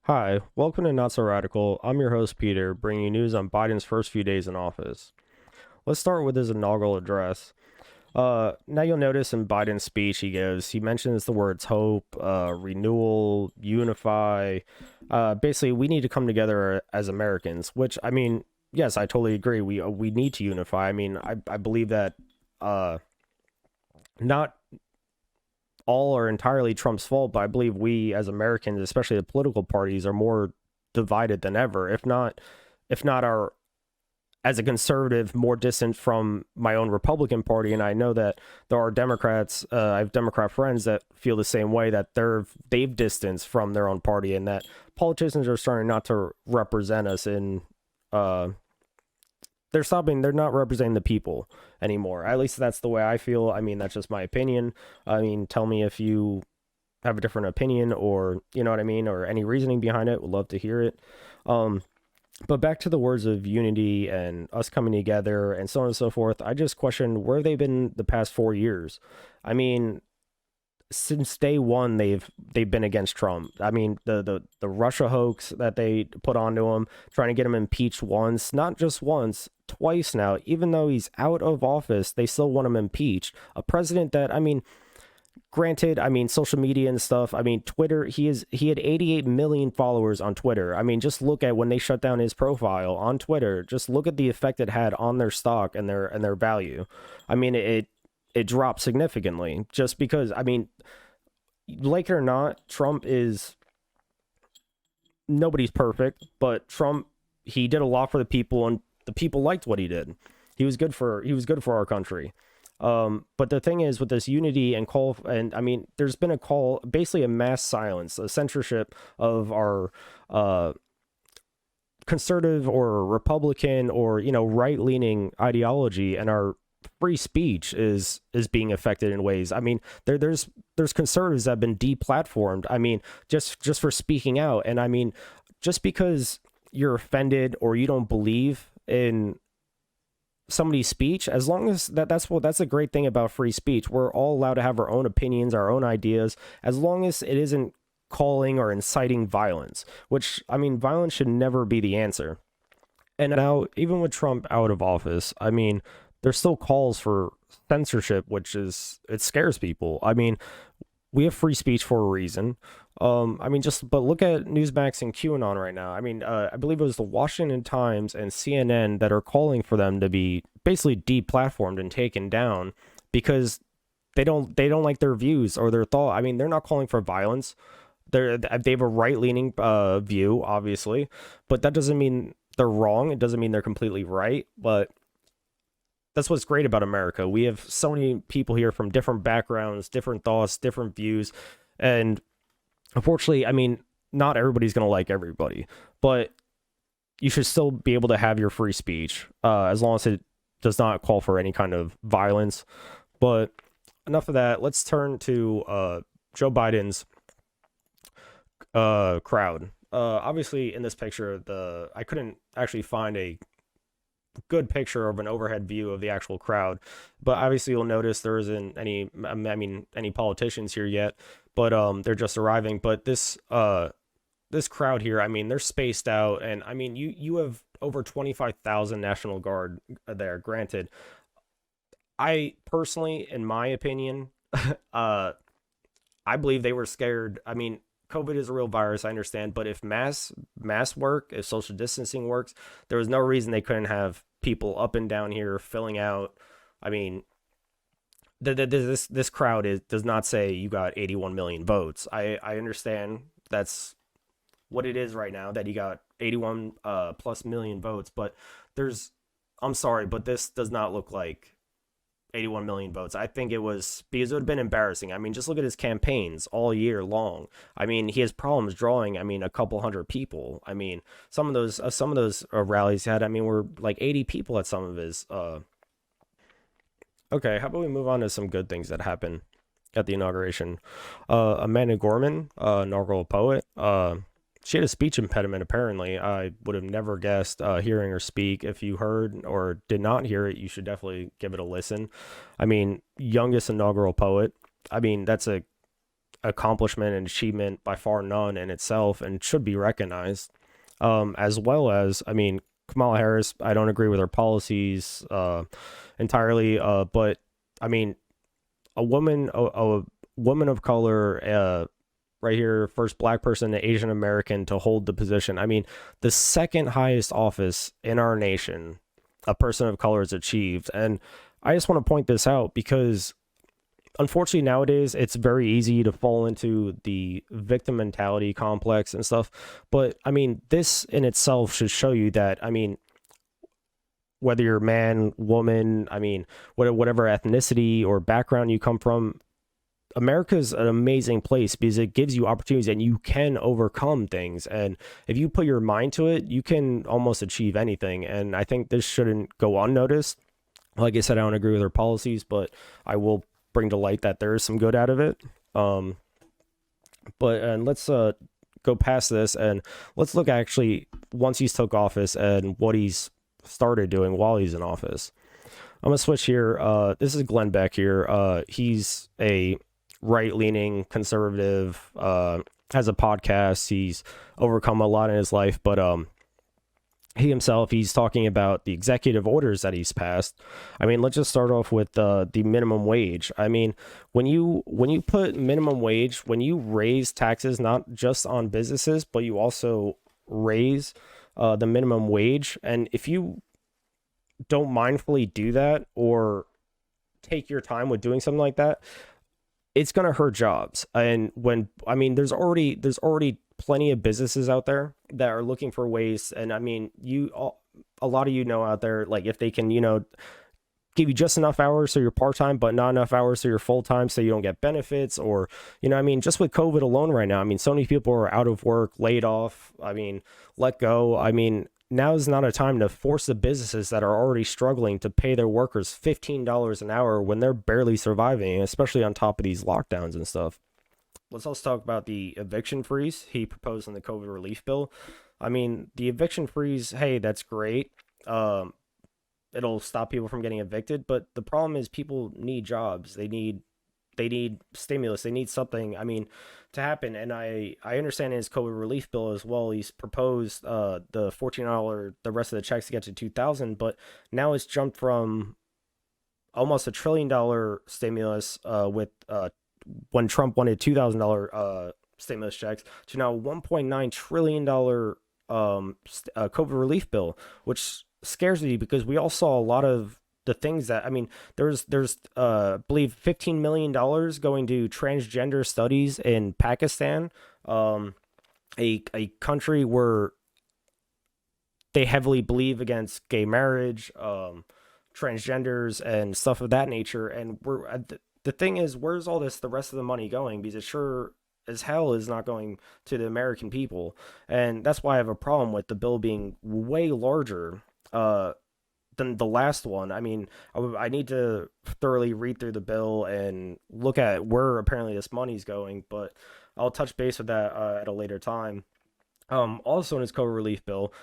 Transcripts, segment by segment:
Hi, welcome to Not So Radical. I'm your host, Peter, bringing you news on Biden's first few days in office. Let's start with his inaugural address. Now you'll notice in Biden's speech he mentions the words hope, renewal, unify. Basically, we need to come together as Americans, which, I mean, yes, I totally agree. We need to unify. I mean, I believe that uh, not all are entirely Trump's fault, but I believe we as Americans, especially the political parties, are more divided than ever. If not our as a conservative, more distant from my own Republican Party, and I know that there are Democrats. I have Democrat friends that feel the same way, that they've distanced from their own party, and that politicians are starting not to represent us in uh, they're not representing the people anymore. At least that's the way I feel. I mean, that's just my opinion. I mean, tell me if you have a different opinion, or you know what I mean, or any reasoning behind it. Would love to hear it. um but back to the words of unity and us coming together and so on and so forth. I just question where they've been the past 4 years. I mean, since day one, they've been against Trump. I mean, the Russia hoax that they put onto him, trying to get him impeached once, not just once, twice now. Even though he's out of office, they still want him impeached. A president that, I mean, granted, I mean, social media and stuff. I mean, Twitter. He had 88 million followers on Twitter. I mean, just look at when they shut down his profile on Twitter. Just look at the effect it had on their stock and their value. I mean, it dropped significantly just because, I mean, like it or not, Trump is nobody's perfect, but Trump, he did a lot for the people, and the people liked what he did. He was good for our country. But the thing is, with this unity and call, and I mean, there's been a call, basically a mass silence, a censorship of our conservative or Republican or right leaning ideology, and our free speech is being affected in ways. I mean, there's conservatives that have been deplatformed. I mean, just for speaking out. And I mean, just because you're offended or you don't believe in somebody's speech, as long as that's a great thing about free speech. We're all allowed to have our own opinions, our own ideas, as long as it isn't calling or inciting violence, which, I mean, violence should never be the answer. And now, even with Trump out of office, I mean, there's still calls for censorship, which is, it scares people. I mean, we have free speech for a reason. I mean, but look at Newsmax and QAnon right now. I mean, I believe it was the Washington Times and CNN that are calling for them to be basically deplatformed and taken down because they don't like their views or their thought. I mean, they're not calling for violence. They have a right leaning view, obviously, but that doesn't mean they're wrong. It doesn't mean they're completely right. But that's what's great about America. We have so many people here from different backgrounds, different thoughts, different views, and unfortunately, I mean, not everybody's gonna like everybody, but you should still be able to have your free speech, as long as it does not call for any kind of violence. But enough of that. Let's turn to Joe Biden's crowd. Obviously, in this picture, the I couldn't actually find a good picture of an overhead view of the actual crowd, but obviously you'll notice there isn't any, I mean, any politicians here yet, but they're just arriving. But this crowd here, I mean, they're spaced out, and I mean, you have over 25,000 National Guard there. Granted, I personally, in my opinion, uh I believe they were scared. I mean, COVID is a real virus, I understand, but if mass work, if social distancing works, there was no reason they couldn't have people up and down here filling out. I mean, this crowd does not say you got 81 million votes. I understand that's what it is right now, that you got 81 plus million votes, but there's I'm sorry, but this does not look like 81 million votes. I think it was because it would have been embarrassing. I mean, just look at his campaigns all year long. I mean, he has problems drawing, I mean, a couple hundred people. I mean, some of those rallies he had, I mean, were like 80 people at some of his Okay, how about we move on to some good things that happened at the inauguration. Amanda Gorman, inaugural poet, she had a speech impediment, apparently. I would have never guessed, hearing her speak. If you heard or did not hear it, you should definitely give it a listen. I mean, youngest inaugural poet. I mean, that's accomplishment and achievement by far none in itself, and should be recognized. As well as, I mean, Kamala Harris, I don't agree with her policies entirely, but I mean, a woman of color, right here, first black person, Asian American to hold the position. I mean, the second highest office in our nation, a person of color has achieved. And I just want to point this out because unfortunately nowadays it's very easy to fall into the victim mentality complex and stuff. But I mean, this in itself should show you that, I mean, whether you're man, woman, I mean, whatever ethnicity or background you come from, America's an amazing place because it gives you opportunities and you can overcome things. And if you put your mind to it, you can almost achieve anything. And I think this shouldn't go unnoticed. Like I said, I don't agree with her policies, but I will bring to light that there is some good out of it. And let's go past this and let's look actually once he's took office and what he's started doing while he's in office. I'm gonna switch here. This is Glenn Beck here. He's a right-leaning conservative, has a podcast. He's overcome a lot in his life, but he's talking about the executive orders that he's passed. I mean, let's just start off with the minimum wage. I mean, when you put minimum wage, when you raise taxes not just on businesses, but you also raise the minimum wage, and if you don't mindfully do that or take your time with doing something like that, it's going to hurt jobs. And when, I mean, there's already plenty of businesses out there that are looking for ways. And I mean, a lot of out there, like if they can, give you just enough hours so you're part-time, but not enough hours so you're full-time so you don't get benefits, or, I mean, just with COVID alone right now, I mean, so many people are out of work, laid off, I mean, let go. I mean, now is not a time to force the businesses that are already struggling to pay their workers $15 an hour when they're barely surviving, especially on top of these lockdowns and stuff. Let's also talk about the eviction freeze he proposed in the COVID relief bill. I mean, the eviction freeze, hey, that's great. It'll stop people from getting evicted, but the problem is people need jobs. They need stimulus. They need something, I mean, to happen. And I understand in his COVID relief bill as well, he's proposed the $14, the rest of the checks to get to 2,000, but now it's jumped from almost $1 trillion stimulus with when Trump wanted $2,000 stimulus checks to now $1.9 trillion COVID relief bill, which scares me because we all saw a lot of the things that, I mean, there's I believe $15 million going to transgender studies in Pakistan, a country where they heavily believe against gay marriage, transgenders and stuff of that nature. And the thing is, where's all the rest of the money going? Because it sure as hell is not going to the American people. And that's why I have a problem with the bill being way larger than the last one. I mean, I need to thoroughly read through the bill and look at where apparently this money's going, but I'll touch base with that at a later time. Also in his COVID relief bill,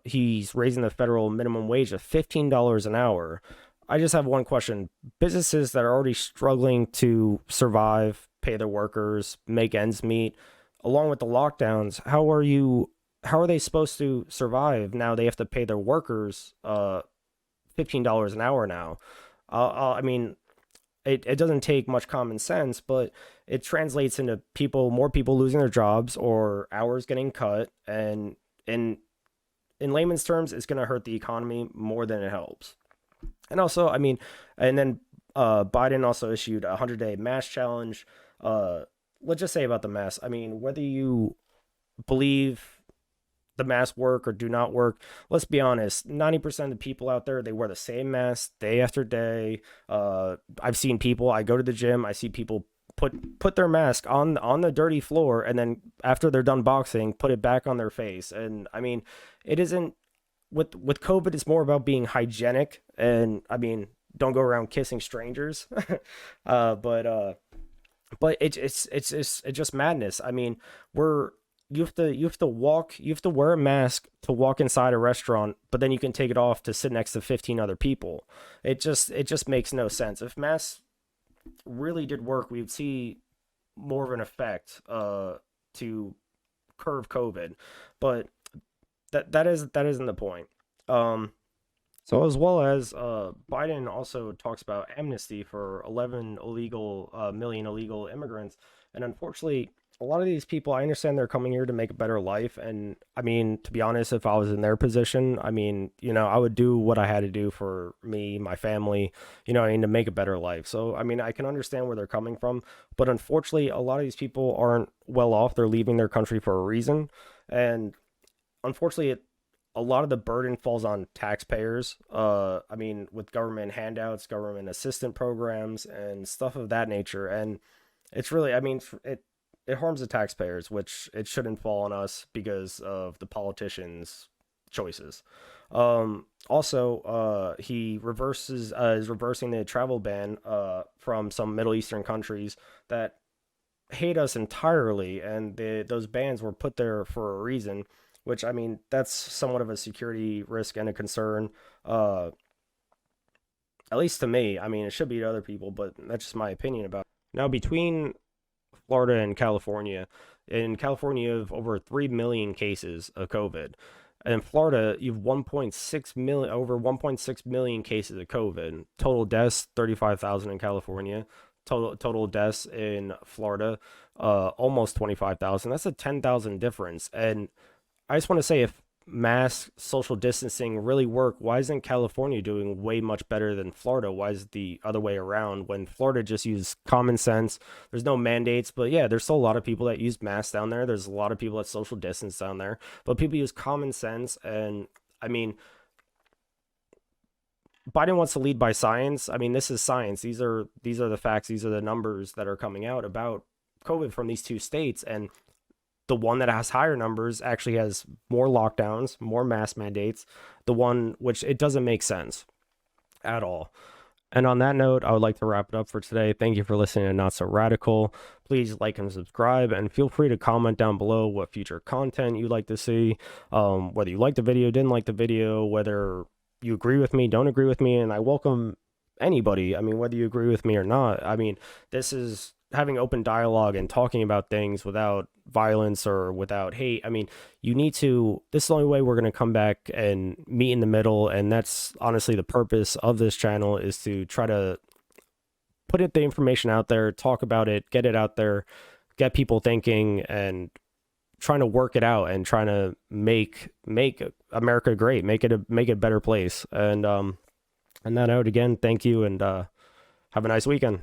he's raising the federal minimum wage to $15 an hour. I just have one question. Businesses that are already struggling to survive, pay their workers, make ends meet, along with the lockdowns, how are they supposed to survive? Now they have to pay their workers $15 an hour now. I mean, it doesn't take much common sense, but it translates into more people losing their jobs or hours getting cut. And in layman's terms, it's going to hurt the economy more than it helps. And also, I mean, and then Biden also issued a 100-day mask challenge. Let's just say about the mask. I mean, whether you believe the masks work or do not work, let's be honest, 90% of the people out there, they wear the same mask day after day. I've seen people, I go to the gym, I see people put their mask on the dirty floor, and then after they're done boxing, put it back on their face. And I mean, it isn't, with COVID, it's more about being hygienic, and I mean, don't go around kissing strangers. But it's just madness. I mean, you have to wear a mask to walk inside a restaurant, but then you can take it off to sit next to 15 other people. It just makes no sense. If masks really did work, we would see more of an effect to curve COVID, but that isn't the point. Um, so as well as Biden also talks about amnesty for 11 million illegal immigrants, and unfortunately, a lot of these people, I understand they're coming here to make a better life, and I mean, to be honest, if I was in their position, I mean, I would do what I had to do for me, my family, I mean, to make a better life. So I mean, I can understand where they're coming from, but unfortunately, a lot of these people aren't well off. They're leaving their country for a reason, and unfortunately, a lot of the burden falls on taxpayers. I mean, with government handouts, government assistant programs, and stuff of that nature. And it's really, I mean, it harms the taxpayers, which it shouldn't fall on us because of the politicians' choices. Also, he is reversing the travel ban from some Middle Eastern countries that hate us entirely, and those bans were put there for a reason. Which I mean, that's somewhat of a security risk and a concern. Uh, at least to me. I mean, it should be to other people, but that's just my opinion about it. Now, between Florida and California, in California, you have over 3 million cases of COVID. And in Florida, you have 1.6 million, over 1.6 million cases of COVID. Total deaths, 35,000 in California. Total deaths in Florida, almost 25,000. That's a 10,000 difference. And I just want to say, if mass social distancing really work, why isn't California doing way much better than Florida? Why is it the other way around when Florida just used common sense? There's no mandates, but yeah, there's still a lot of people that use masks down there. There's a lot of people that social distance down there, but people use common sense. And I mean, Biden wants to lead by science. I mean, this is science. These are the facts. These are the numbers that are coming out about COVID from these two states, and the one that has higher numbers actually has more lockdowns, more mask mandates. The one which it doesn't make sense at all. And on that note, I would like to wrap it up for today. Thank you for listening to Not So Radical. Please like and subscribe, and feel free to comment down below what future content you'd like to see, whether you liked the video, didn't like the video, whether you agree with me, don't agree with me, and I welcome anybody. I mean, whether you agree with me or not. I mean, this is having open dialogue and talking about things without violence or without hate. I mean, this is the only way we're going to come back and meet in the middle. And that's honestly the purpose of this channel, is to try to the information out there, talk about it, get it out there, get people thinking, and trying to work it out and trying to make America great, make it a better place. And on that note, again, thank you, and have a nice weekend.